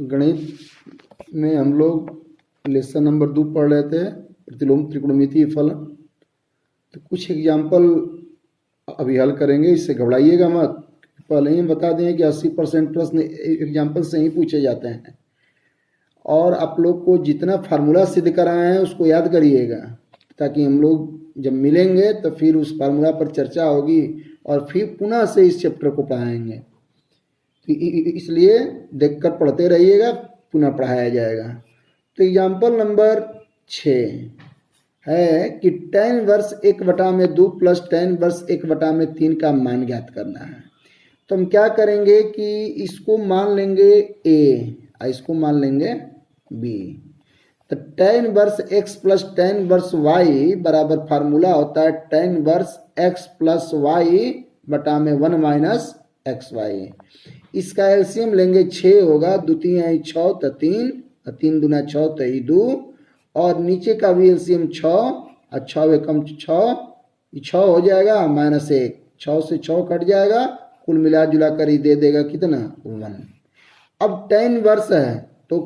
गणित में हम लोग लेसन नंबर 2 पढ़ रहे थे, प्रतिलोम त्रिकोणमितीय फलन। तो कुछ एग्जाम्पल अभी हल करेंगे, इससे घबराइएगा मत। पहले ही बता दें कि 80% प्रश्न एग्जाम्पल से ही पूछे जाते हैं, और आप लोग को जितना फार्मूला सिद्ध कराए हैं उसको याद करिएगा, ताकि हम लोग जब मिलेंगे तो फिर उस फार्मूला पर चर्चा होगी और फिर पुनः से इस चैप्टर को पढ़ाएंगे। इसलिए देखकर पढ़ते रहिएगा, पुनः पढ़ाया जाएगा। तो एग्जाम्पल नंबर 6 है कि tan inverse 1/2 plus tan inverse 1/3 का मान ज्ञात करना है। तो हम क्या करेंगे कि इसको मान लेंगे a और इसको मान लेंगे b। तो tan inverse x plus tan inverse y बराबर फार्मूला होता है tan inverse x plus y बटा में 1 माइनस xy। इसका एलसीएम लेंगे 6 होगा, 2 3 6 तो 3 और 3 दूना 6 तो 2, और नीचे का भी एलसीएम 6 और 6 एकम 6 हो जाएगा माइनस 1, 6 से 6 कट जाएगा, कुल मिला जुला कर ही दे देगा कितना 1। अब tan वर्स है तो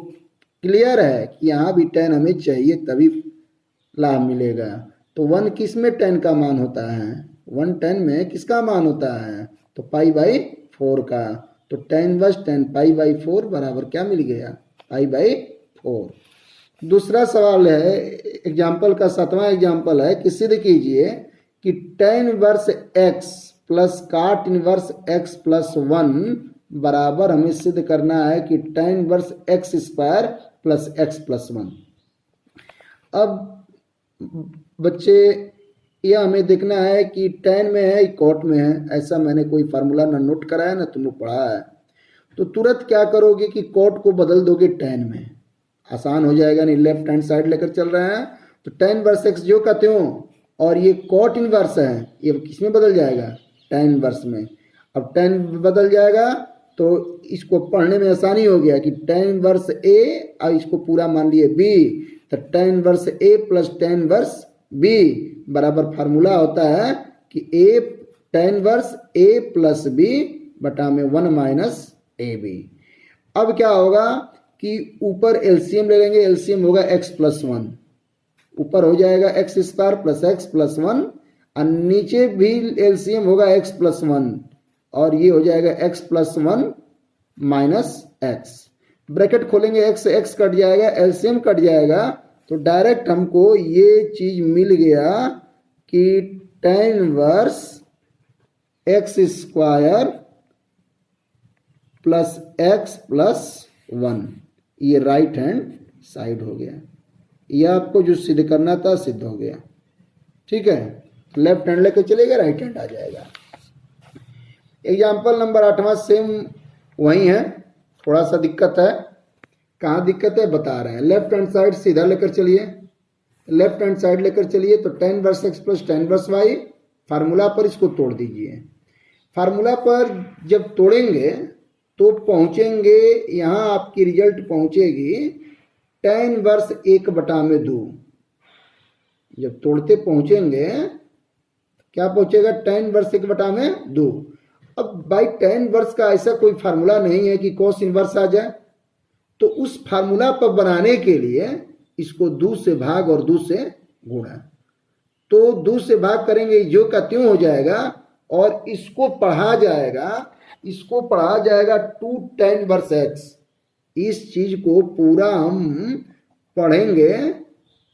क्लियर है कि यहाँ भी tan हमें चाहिए तभी लाभ मिलेगा। तो 1 किस में tan का मान होता है, 1 tan में किसका मान होता है, तो π/4 का। तो tan वर्स tan π/4 बराबर क्या मिल गया, π/4। दूसरा सवाल है, एग्जाम्पल का 7वां एग्जाम्पल है कि सिद्ध कीजिए कि tan inverse x plus cot inverse x plus 1 बराबर हमें सिद्ध करना है कि tan inverse x square plus x plus 1। अब बच्चे यह हमें देखना है कि tan में है कॉट में है, ऐसा मैंने कोई फार्मूला ना नोट कराया ना तुम लोग पढ़ा है। तो तुरंत क्या करोगे कि कॉट को बदल दोगे tan में, आसान हो जाएगा। नहीं, लेफ्ट हैंड साइड लेकर चल रहे हैं तो tan वर्स x जो कहते हो, और ये कॉट इनवर्स है, ये किस में बदल जाएगा, tan वर्स में। अब tan बदल जाएगा तो इसको पढ़ने में आसानी हो गया कि tan वर्स a और इसको पूरा मान लिए b। तो tan inverse a plus tan inverse b बराबर फार्मूला होता है कि a tan inverse a plus b बटा में 1 माइनस ab। अब क्या होगा कि ऊपर एलसीएम ले लेंगे, एलसीएम होगा x प्लस 1, ऊपर हो जाएगा x square plus x plus 1, और नीचे भी एलसीएम होगा x प्लस 1, और ये हो जाएगा x plus 1 minus x। Bracket खोलेंगे, x से x कट जाएगा, एलसीएम कट जाएगा, तो डायरेक्ट हमको ये चीज मिल गया कि tan inverse x square plus x plus 1, ये राइट हैंड साइड हो गया। यह आपको जो सिद्ध करना था सिद्ध हो गया, ठीक है। लेफ्ट हैंड लेकर चलेगा, राइट हैंड आ जाएगा। एग्जाम्पल नंबर 8वां सेम वही है, थोड़ा सा दिक्कत है। कहाँ दिक्कत है बता रहे हैं। लेफ्ट हैंड साइड सीधा लेकर चलिए, लेफ्ट हैंड साइड लेकर चलिए। तो tan inverse x plus tan inverse y, formula पर इसको तोड़ दीजिए। फार्मूला पर जब तोड़ेंगे तो पहुंचेंगे, यहाँ आपकी रिजल्ट पहुंचेगी tan वर्स 1/2। जब तोड़ते पहुंचेंगे क्या पहुंचेगा, tan वर्स 1/2। अब बाई tan वर्स का ऐसा कोई फार्मूला नहीं है कि cos इनवर्स आ जाए, तो उस फार्मूला पर बनाने के लिए इसको 2 से भाग और 2 से गुणा। तो 2 से भाग करेंगे जो का त्यों हो जाएगा, और इसको पढ़ा जाएगा, इसको पढ़ा जाएगा 2 tan वर्स x। इस चीज को पूरा हम पढ़ेंगे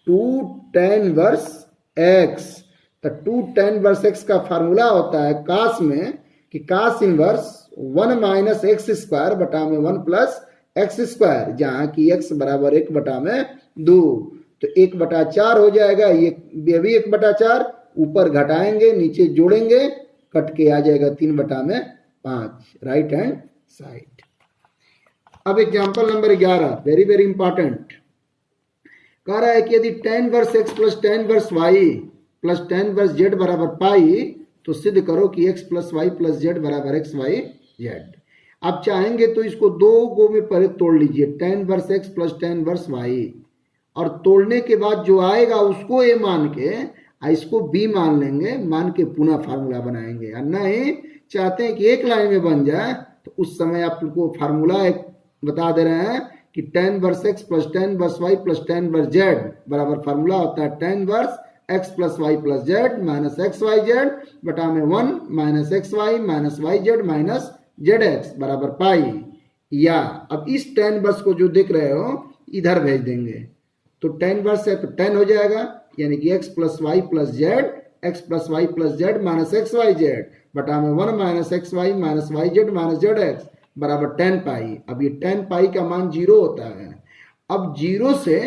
2 tan वर्स x। तो 2 tan वर्स x का फार्मूला होता है कास में कि कास इनवर्स 1 माइनस एक्स स्क्वायर बटा में 1 प्लस एक्स स्क्वायर, जहाँ की x बराबर 1/2। तो 1/4 हो जाएगा, ये भी 1/4, ऊपर घटाएंगे नीचे जोड़ेंगे, कट के आ जाएगा 3/5, राइट हैंड साइड। अब example number 11 very very important, कह रहा है कि यदि tan inverse x plus tan inverse y plus tan inverse z बराबर पाई, तो सिद्ध करो कि x plus y plus z बराबर x y z। आप चाहेंगे तो इसको 2 गो में पहले तोड़ लीजिए, tan inverse x plus tan inverse y, और तोड़ने के बाद जो आएगा उसको a मान के इसको b मान लेंगे, मान के पुनः फार्मूला बनाएंगे। और नहीं चाहते हैं कि एक लाइन में बन जाए, तो उस समय आपको फार्मूला एक बता दे रहे हैं कि tan inverse x plus tan inverse y plus tan inverse z बराबर फार्मूला होता है tan inverse x plus y plus z minus x y z बटा में 1 minus x y minus y z minus z x बराबर pi. या अब इस tan verse को जो देख रहे हो इधर भेज देंगे, तो tan वर्स है तो tan हो जाएगा, यानी कि x plus y plus z x plus y plus z minus x y z बटा में 1 minus x y minus y z minus z x बराबर tan पाई। अब ये tan पाई का मान 0 होता है। अब 0 से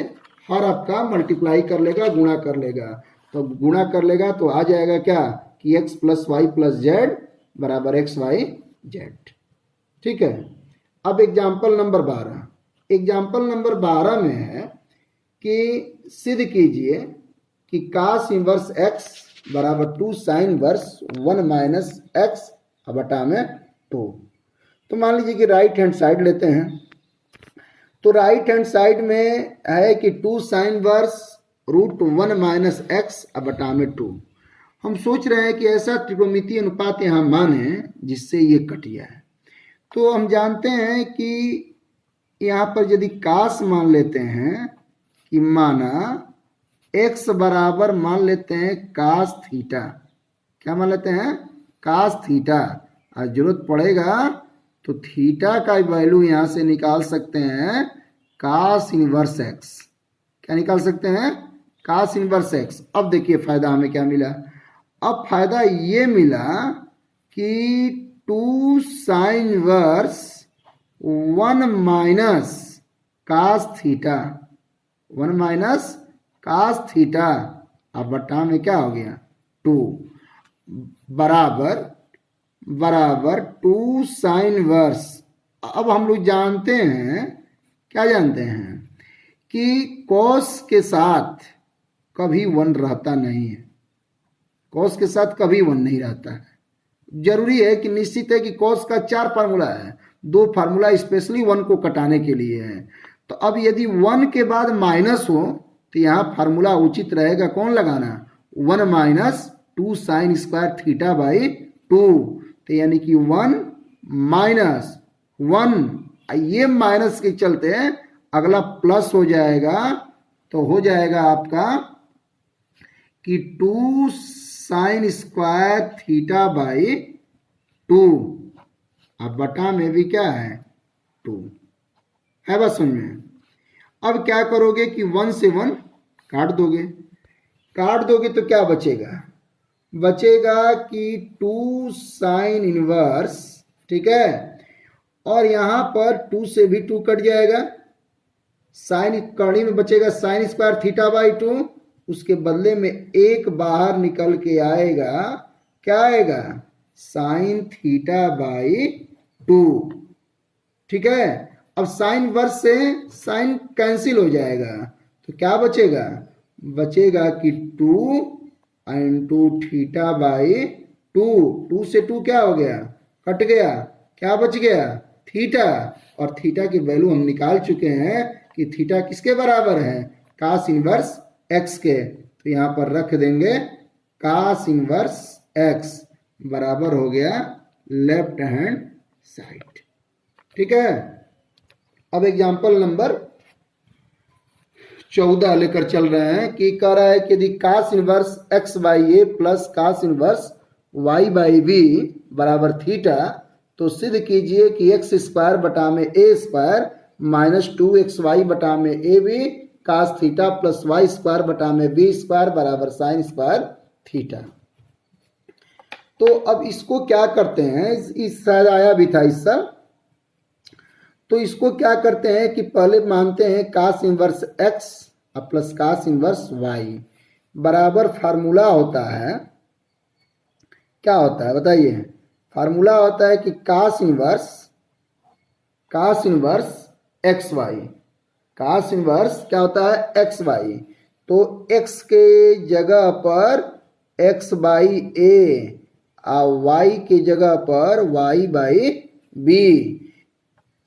हर आपका मल्टीप्लाई कर लेगा, गुणा कर लेगा, तो गुणा कर लेगा तो आ जाएगा क्या कि x plus y plus z बराबर एक्स वाई जेड। ठीक है। अब एग्जाम्पल नंबर 12, एग्जाम्पल नंबर 12 में है कि सिद्ध कीजिए कि cos इनवर्स x बराबर 2 साइन वर्स 1 माइनस एक्स बटा में 2। तो मान लीजिए कि राइट हैंड साइड लेते हैं, तो राइट हैंड साइड में है कि 2 sine inverse root 1 minus x बटा में 2। हम सोच रहे हैं कि ऐसा त्रिकोणमितीय अनुपात यहाँ माने जिससे ये कट जाए। तो हम जानते हैं कि यहाँ पर यदि कास मान लेते हैं कि माना x बराबर मान लेते हैं कास थीटा, क्या मान लेते हैं कास थीटा, और जरूरत पड़ेगा तो थीटा का वैल्यू यहाँ से निकाल सकते हैं कास इनवर्स x। क्या निकाल सकते हैं कास इनवर्स x। अब देखिए फायदा हमें क्या मिला, अब फायदा ये मिला कि 2 sine inverse 1 minus cos theta, 1 minus cos theta अब बटा में क्या हो गया 2 बराबर बराबर 2 साइन वर्स। अब हम लोग जानते हैं, क्या जानते हैं कि कॉस के साथ कभी 1 रहता नहीं है, कॉस के साथ कभी 1 नहीं रहता है। जरूरी है कि निश्चित है कि कॉस का 4 फार्मूला है, 2 फार्मूला स्पेशली 1 को कटाने के लिए है। तो अब यदि 1 के बाद माइनस हो तो यहाँ फार्मूला उचित रहेगा कौन लगाना 1 minus 2 sign square theta by 2। तो यानी कि 1 माइनस 1, ये माइनस के चलते अगला प्लस हो जाएगा, तो हो जाएगा आपका कि 2 साइन स्क्वायर थीटा बाई 2। अब बटा में भी क्या है 2 है, बस समझ में। अब क्या करोगे कि 1 से 1 काट दोगे, काट दोगे तो क्या बचेगा, बचेगा कि 2 साइन इनवर्स, ठीक है, और यहां पर 2 से भी 2 कट जाएगा, साइन करनी में बचेगा साइन स्क्वायर थीटा बाई 2, उसके बदले में 1 बाहर निकल के आएगा, क्या आएगा साइन थीटा बाई 2। ठीक है। अब साइन वर्स से साइन कैंसिल हो जाएगा, तो क्या बचेगा, बचेगा कि 2 इंटू थीटा बाई 2। 2 से 2 क्या हो गया कट गया, क्या बच गया थीटा, और थीटा की वैल्यू हम निकाल चुके हैं कि थीटा किसके बराबर है कास इनवर्स x के। तो यहाँ पर रख देंगे कास इनवर्स x बराबर हो गया लेफ्ट हैंड साइड। ठीक है। अब एग्जाम्पल नंबर 14 लेकर चल रहे हैं कि कह रहा है कि यदि cos inverse x by A plus cos inverse y by B बराबर थीटा, तो सिद्ध कीजिए कि x स्क्वायर बटा में a स्क्वायर माइनस 2xy बटा में a b cos theta plus y square बटा में b स्क्वायर बराबर साइन स्क्वायर थीटा। तो अब इसको क्या करते हैं, इस शायद आया भी था इस साल, तो इसको क्या करते हैं कि पहले मानते हैं cos inverse x plus cos inverse y बराबर फार्मूला होता है, क्या होता है बताइए, फार्मूला होता है कि कास इनवर्स एक्स वाई, कास इनवर्स क्या होता है एक्स वाई। तो x के जगह पर x बाई ए और y के जगह पर y बाई बी,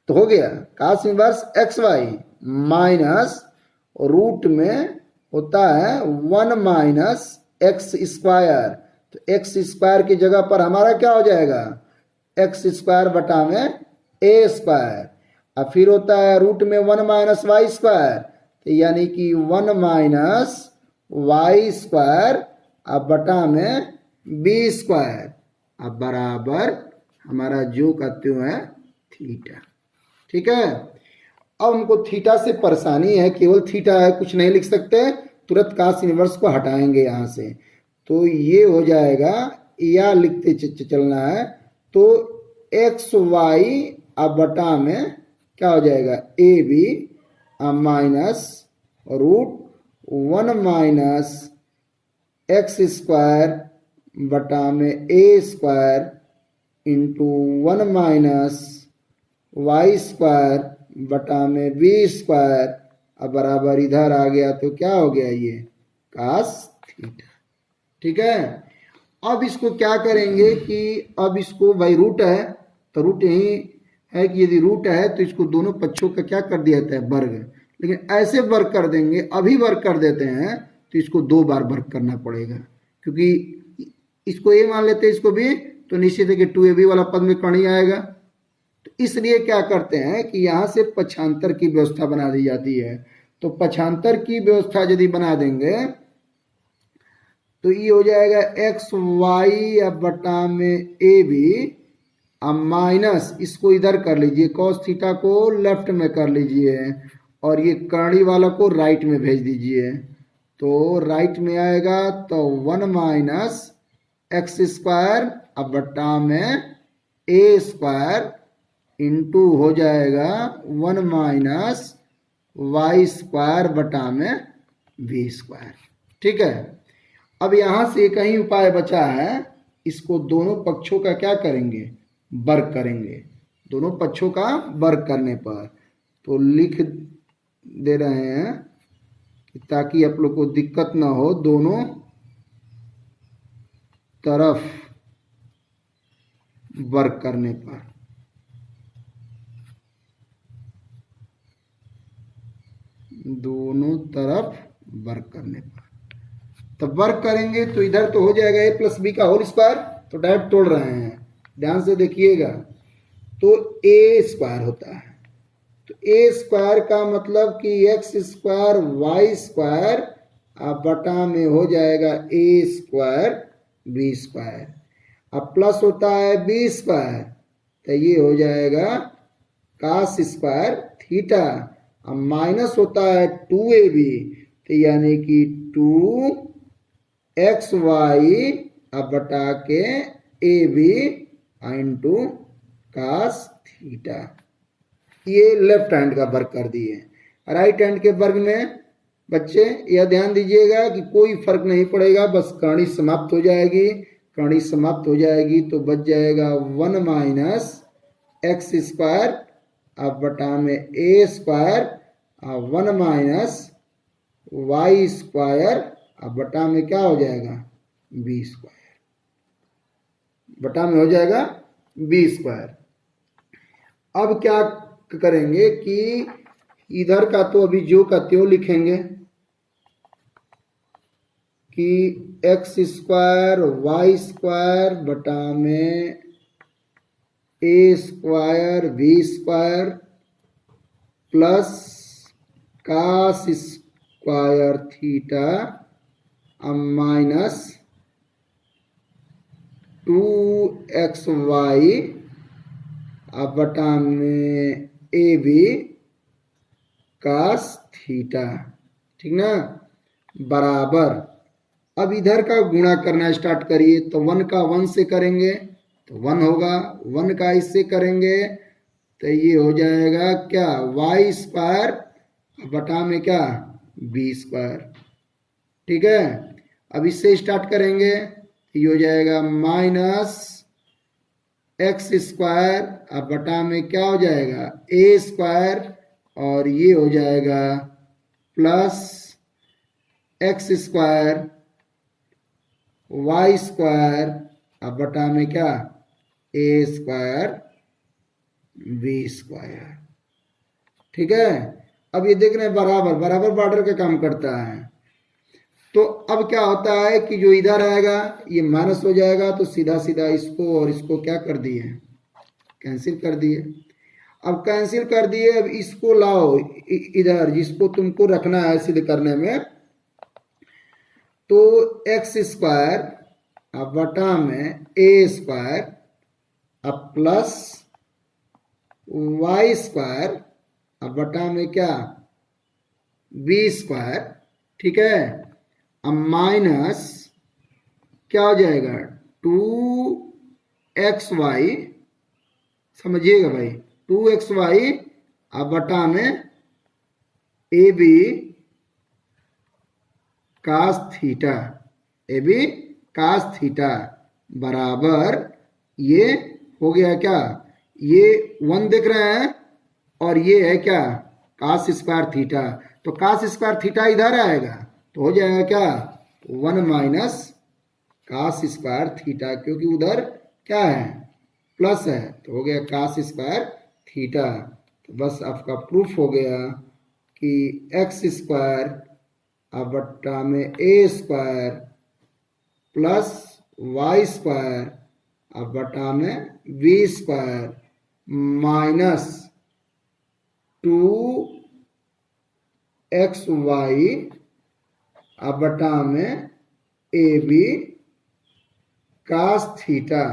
तो हो गया cos inverse x y minus root में होता है 1 माइनस एक्स स्क्वायर। तो एक्स स्क्वायर की जगह पर हमारा क्या हो जाएगा एक्स स्क्वायर बटा में ए स्क्वायर, अब फिर होता है रूट में 1 माइनस वाई स्क्वायर, तो यानी कि 1 माइनस वाई स्क्वायर अब बटा में बी स्क्वायर अब बराबर हमारा जो का त्यों है थीटा। ठीक है, अब हमको थीटा से परेशानी है, केवल थीटा है, कुछ नहीं लिख सकते, तुरंत कास इनवर्स को हटाएंगे यहाँ से, तो ये हो जाएगा, या लिखते चलना है, तो एक्स वाई अब बटा में क्या हो जाएगा A B minus root 1 minus x square बटा में A square into 1 minus y square बटा में बी स्क्वायर अब बराबर इधर आ गया, तो क्या हो गया ये कास थीटा। ठीक है, अब इसको क्या करेंगे कि अब इसको भाई रूट है, तो रूट यही है कि यदि रूट है तो इसको दोनों पक्षों का क्या कर दिया जाता है वर्ग, लेकिन ऐसे वर्ग कर देंगे, अभी वर्ग कर देते हैं तो इसको 2 बार वर्ग करना पड़ेगा, क्योंकि इसको ए मान लेते हैं, इसको भी, तो निश्चित है कि 2ab वाला पद में कण ही आएगा, तो इसलिए क्या करते हैं कि यहाँ से पक्षांतर की व्यवस्था बना दी जाती है। तो पक्षांतर की व्यवस्था यदि बना देंगे तो ये हो जाएगा एक्स वाई अब बटा में ए बी अब माइनस, इसको इधर कर लीजिए, कॉस थीटा को लेफ्ट में कर लीजिए और ये कर्णी वाला को राइट में भेज दीजिए, तो राइट में आएगा तो 1 माइनस एक्स स्क्वायर अब बटा में ए स्क्वायर इंटू हो जाएगा 1 माइनस वाई स्क्वायर बटा में बी स्क्वायर। ठीक है, अब यहाँ से एक ही उपाय बचा है, इसको दोनों पक्षों का क्या करेंगे वर्ग करेंगे, दोनों पक्षों का वर्ग करने पर, तो लिख दे रहे हैं ताकि आप लोग को दिक्कत ना हो, दोनों तरफ वर्ग करने पर, दोनों तरफ वर्ग करने पर, तब वर्ग करेंगे तो इधर तो हो जाएगा ए प्लस बी का होल स्क्वायर, तो डायरेक्ट तोड़ रहे हैं, ध्यान से देखिएगा, तो ए स्क्वायर होता है, तो ए स्क्वायर का मतलब कि एक्स स्क्वायर वाई स्क्वायर अब बटा में हो जाएगा ए स्क्वायर बी स्क्वायर, अब प्लस होता है बी स्क्वायर, तो ये हो जाएगा कास स्क्वायर थीटा, अब माइनस होता है 2ab, तो यानी कि 2xy अब बटा के a b into cos theta, ये लेफ्ट हैंड का वर्ग कर दिए। राइट हैंड के वर्ग में बच्चे यह ध्यान दीजिएगा कि कोई फर्क नहीं पड़ेगा, बस कहानी समाप्त हो जाएगी, कहानी समाप्त हो जाएगी तो बच जाएगा 1 माइनस एक्स स्क्वायर अब बटा में A square 1 minus y square अब बटा में क्या हो जाएगा बी स्क्वायर, बटा में हो जाएगा बी स्क्वायर। अब क्या करेंगे कि इधर का तो अभी जो का त्यों लिखेंगे कि एक्स स्क्वायर वाई स्क्वायर बटा में A square B square plus cos square theta minus 2xy अब बटा में ए बी कास थीटा, ठीक ना, बराबर, अब इधर का गुणा करना स्टार्ट करिए, तो 1 का 1 से करेंगे तो 1 होगा, 1 का इससे करेंगे तो ये हो जाएगा क्या वाई स्क्वायर बटा में क्या बी स्क्वायर। ठीक है, अब इससे स्टार्ट करेंगे, ये हो जाएगा माइनस एक्स स्क्वायर अब बटा में क्या हो जाएगा ए स्क्वायर और ये हो जाएगा plus x square y square अब बटा में क्या ए स्क्वायर बी स्क्वायर। ठीक है, अब ये देख रहे हैं बराबर बराबर बॉर्डर का काम करता है, तो अब क्या होता है कि जो इधर आएगा ये माइनस हो जाएगा, तो सीधा सीधा इसको और इसको क्या कर दिए कैंसिल कर दिए। अब कैंसिल कर दिए, अब इसको लाओ इधर, जिसको तुमको रखना है सिद्ध करने में। तो एक्स स्क्वायर अब बटा में ए स्क्वायर अब प्लस वाई स्क्वायर अब बटा में क्या बी स्क्वायर, ठीक है। अब माइनस क्या हो जाएगा 2xy, समझिएगा भाई, 2xy अब बटा में a b cos theta, a b cos theta बराबर, ये हो गया क्या, ये 1 देख रहे हैं और ये है क्या कास स्क्वायर थीटा, तो कास स्क्वायर थीटा इधर आएगा तो हो जाएगा क्या 1 माइनस कास स्क्वायर थीटा, क्योंकि उधर क्या है प्लस है, तो हो गया कास स्क्वायर थीटा। तो बस आपका प्रूफ हो गया कि एक्स स्क्वायर अब बट्टा में A square plus Y square अब बटा में बी स्क्वायर माइनस 2xy अब बटा में a b cos theta,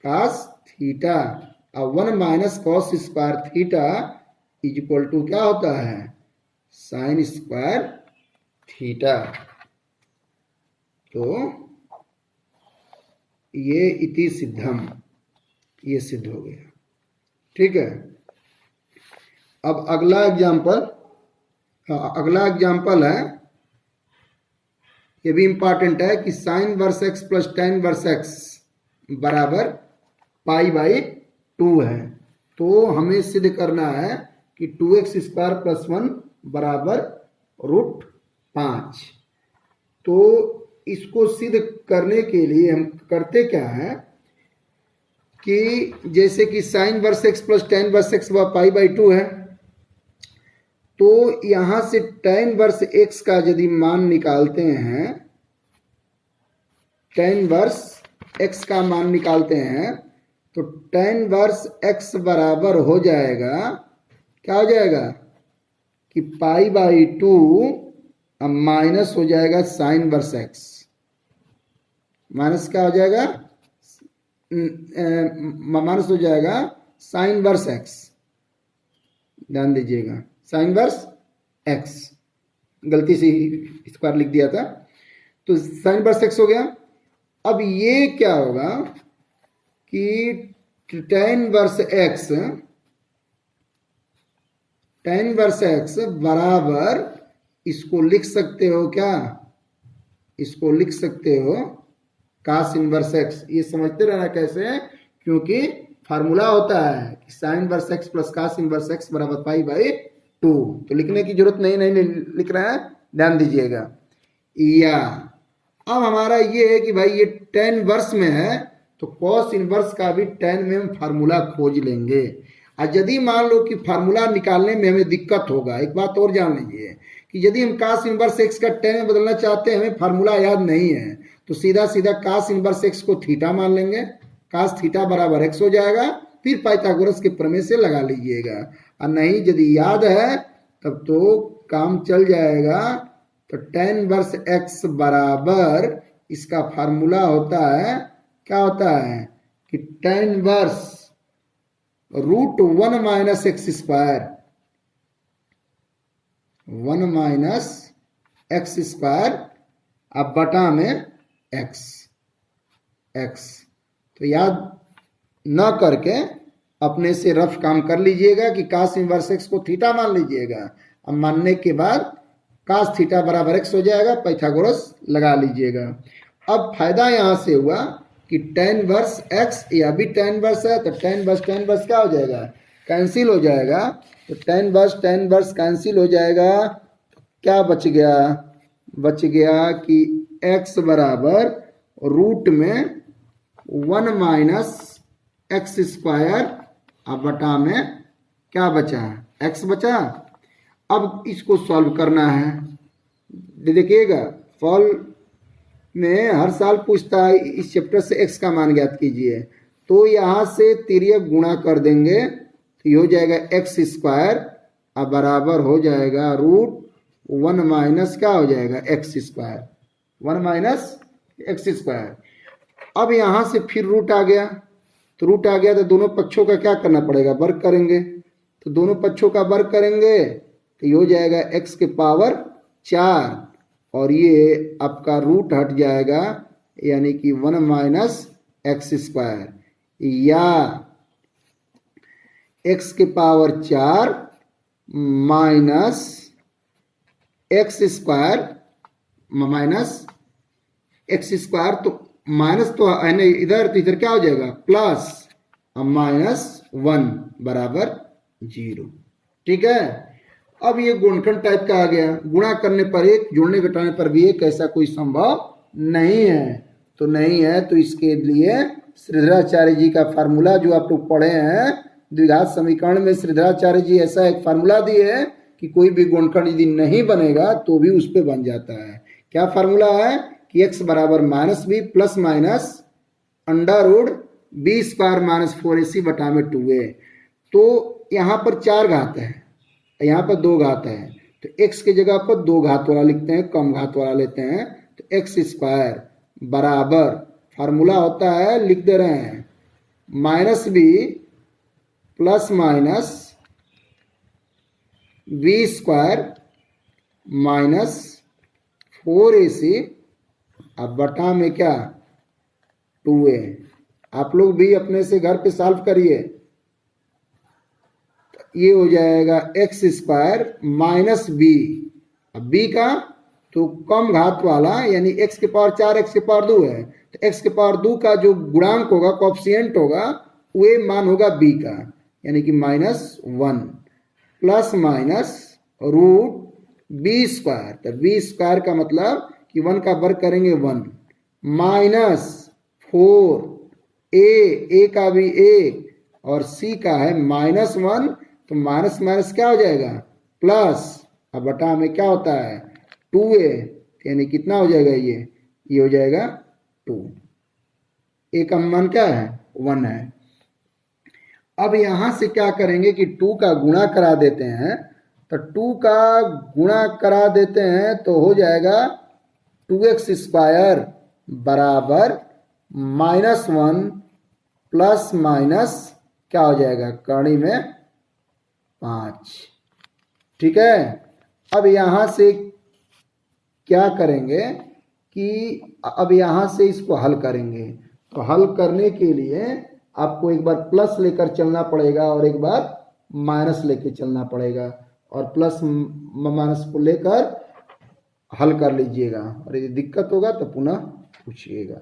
cos theta. अब 1 minus cos square theta is equal to क्या होता है साइन स्क्वायर थीटा। तो ये इति सिद्धम, ये सिद्ध हो गया, ठीक है। अब अगला एग्जाम्पल, अगला एग्जाम्पल है, ये भी इंपॉर्टेंट है कि sine inverse x plus tan inverse x बराबर पाई बाई 2 है। तो हमें सिद्ध करना है कि 2x स्क्वायर प्लस 1 बराबर √5। तो इसको सिद्ध करने के लिए हम करते क्या है कि जैसे कि sine inverse x plus tan inverse x व पाई बाई 2 है, तो यहां से टेन वर्स एक्स का यदि मान निकालते हैं, टेन वर्स एक्स का मान निकालते हैं, तो टेन वर्स एक्स बराबर हो जाएगा, क्या हो जाएगा कि पाई बाई 2 अब माइनस हो जाएगा साइन वर्स एक्स, माइनस क्या हो जाएगा माइनस हो जाएगा साइन वर्स एक्स, ध्यान दीजिएगा साइन वर्स एक्स, गलती से स्क्वायर लिख दिया था, तो साइन वर्स एक्स हो गया। अब ये क्या होगा कि tan inverse x, tan inverse x बराबर, इसको लिख सकते हो क्या, इसको लिख सकते हो कास इनवर्स एक्स। ये समझते रहना कैसे, क्योंकि फार्मूला होता है कि sine inverse x plus cos inverse x बराबर पाई बाई 2, तो लिखने की जरूरत नहीं लिख रहा है, ध्यान दीजिएगा। या अब हमारा ये है कि भाई ये टेन वर्स में है, तो कॉस इनवर्स का भी टेन में हम फार्मूला खोज लेंगे। और यदि मान लो कि फार्मूला निकालने में हमें दिक्कत होगा, एक बात और जान लीजिए कि यदि हम कास इनवर्स एक्स का टेन में बदलना चाहते हैं, हमें फार्मूला याद नहीं है, तो सीधा सीधा कास इनवर्स एक्स को थीटा मान लेंगे, कास थीटा बराबर एक्स हो जाएगा, फिर पाइथागोरस के प्रमेय से लगा लीजिएगा। और नहीं यदि याद है तब तो काम चल जाएगा। तो टेन वर्स एक्स बराबर, इसका फार्मूला होता है, क्या होता है कि tan inverse √1 minus x square, 1 minus x square अब बटा में एक्स, एक्स। तो याद न करके अपने से रफ काम कर लीजिएगा कि कास इनवर्स एक्स को थीटा मान लीजिएगा। अब मानने के बाद कास थीटा बराबर एक्स हो जाएगा, पाइथागोरस लगा लीजिएगा। अब फायदा यहां से हुआ कि टेन वर्स एक्स, या भी टेन वर्स है, तो टेन वर्स क्या हो जाएगा कैंसिल हो जाएगा, तो टेन वर्स कैंसिल हो जाएगा, क्या बच गया, बच गया कि एक्स बराबर रूट में 1 माइनस एक्स स्क्वायर अब बटा में क्या बचा, एक्स बचा। अब इसको सॉल्व करना है, देखिएगा सॉल्व में हर साल पूछता है इस चैप्टर से एक्स का मान ज्ञात कीजिए, तो यहाँ से तिर्यक गुणा कर देंगे तो ये हो जाएगा एक्स स्क्वायर अब बराबर हो जाएगा रूट 1 माइनस क्या हो जाएगा x square, 1 minus x square. अब यहाँ से फिर रूट आ गया, तो रूट आ गया तो दोनों पक्षों का क्या करना पड़ेगा, वर्ग करेंगे। तो दोनों पक्षों का वर्ग करेंगे तो ये हो जाएगा एक्स के पावर 4 और ये आपका रूट हट जाएगा यानी कि 1 माइनस एक्स स्क्वायर या एक्स के पावर 4 माइनस एक्स स्क्वायर तो माइनस तो है नहीं इधर, तो इधर क्या हो जाएगा प्लस -1 बराबर 0। ठीक है, अब ये गुणनखंड टाइप का आ गया, गुणा करने पर एक, जोड़ने घटाने पर भी एक, ऐसा कोई संभव नहीं है। तो नहीं है तो इसके लिए श्रीधराचार्य जी का फार्मूला जो आप लोग पढ़े हैं द्विघात समीकरण में, श्रीधराचार्य जी ऐसा एक फार्मूला दिए है कि कोई भी गुणनखंड यदि नहीं बनेगा तो भी उस पर बन जाता है। क्या फार्मूला है कि x बराबर -b plus minus under root b square minus 4ac बटा में 2a। तो यहाँ पर 4 घात है, यहाँ पर 2 घात है, तो x की जगह पर 2 घात वाला लिखते हैं, कम घात वाला लेते हैं। तो एक्स स्क्वायर बराबर फार्मूला होता है, लिख दे रहे हैं -b plus minus b square minus 4ac अब बटा में क्या 2a। आप लोग भी अपने से घर पे सॉल्व करिए, ये हो जाएगा एक्स स्क्वायर माइनस बी, अब बी का तो कम घात वाला यानी एक्स के पावर 4 एक्स के पावर 2 है, तो एक्स के पावर 2 का जो गुणांक होगा कोएफिशिएंट होगा वो मान होगा बी का यानी कि -1 plus minus root b square. तो बी स्क्वायर का मतलब कि 1 का वर्ग करेंगे 1 माइनस 4 ए का भी 1 और सी का है -1, तो माइनस माइनस क्या हो जाएगा प्लस, अब बटा में क्या होता है 2a यानी कितना हो जाएगा ये हो जाएगा 2। a का मान क्या है 1 है। अब यहां से क्या करेंगे कि 2 का गुणा करा देते हैं, तो 2 का गुणा करा देते हैं तो हो जाएगा 2x स्क्वायर बराबर -1 प्लस माइनस क्या हो जाएगा कड़ी में 5। ठीक है, अब यहां से क्या करेंगे कि अब यहां से इसको हल करेंगे, तो हल करने के लिए आपको एक बार प्लस लेकर चलना पड़ेगा और एक बार माइनस लेकर चलना पड़ेगा, और प्लस माइनस को लेकर हल कर लीजिएगा, और यदि दिक्कत होगा तो पुनः पूछिएगा।